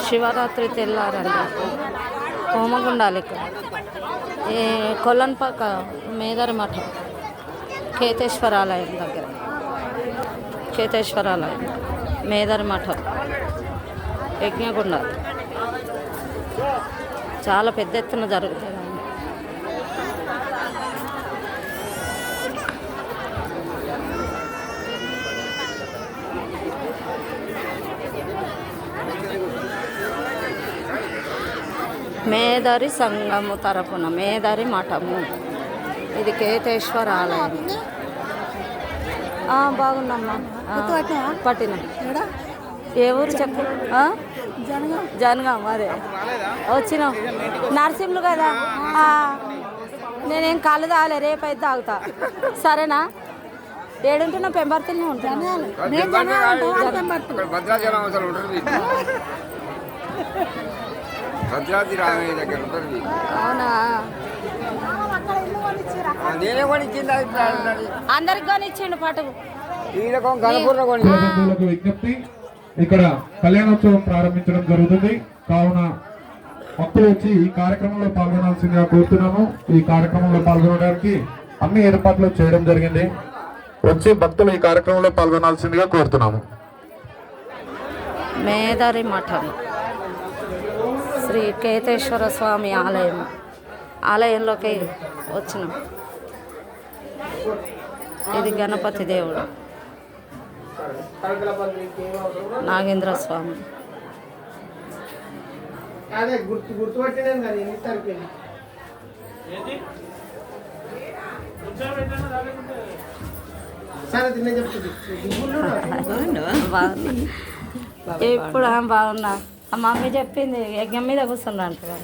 శివరాత్రి తెల్లారండి హోమగుండాలి ఇక్కడ ఈ కొల్లన్పాక మేదరి మఠం కేతేశ్వరాలయం దగ్గర కేతేశ్వరాలయం మేదరి మఠం యజ్ఞగుండాలు చాలా పెద్ద ఎత్తున జరుగుతుంది. మేదరి సంఘము తరపున మేదరి మఠము ఇది కేతేశ్వర ఆలయం. బాగుందమ్మా పట్టిన ఏ ఊరు చెప్పు జనగాం అదే వచ్చినాం నర్సింహులు కదా నేనేం కళ్ళు తాగలే రేపైతే తాగుతా సరేనా ఏడుంటున్నా పెంబర్తిలో ఉంటాను అవునా అందరికి కొనిచ్చిండు పట్టు విజ్ఞప్తి ఇక్కడ కళ్యాణోత్సవం ప్రారంభించడం జరుగుతుంది కావున భక్తులు వచ్చి ఈ కార్యక్రమంలో పాల్గొనాల్సిందిగా కోరుతున్నాము. ఈ కార్యక్రమంలో పాల్గొనడానికి అన్ని ఏర్పాట్లు చేయడం జరిగింది. వచ్చి భక్తులు ఈ కార్యక్రమంలో పాల్గొనాల్సిందిగా కోరుతున్నాము. మేదరి మఠం శ్రీ కేతేశ్వర స్వామి ఆలయంలోకి వచ్చినాం. ఇది గణపతి దేవుడు నాగేంద్ర స్వామి. ఇప్పుడు బాగున్నా. మమ్మీ చెప్పింది యజ్ఞం మీద కూర్చున్నా అంటారు.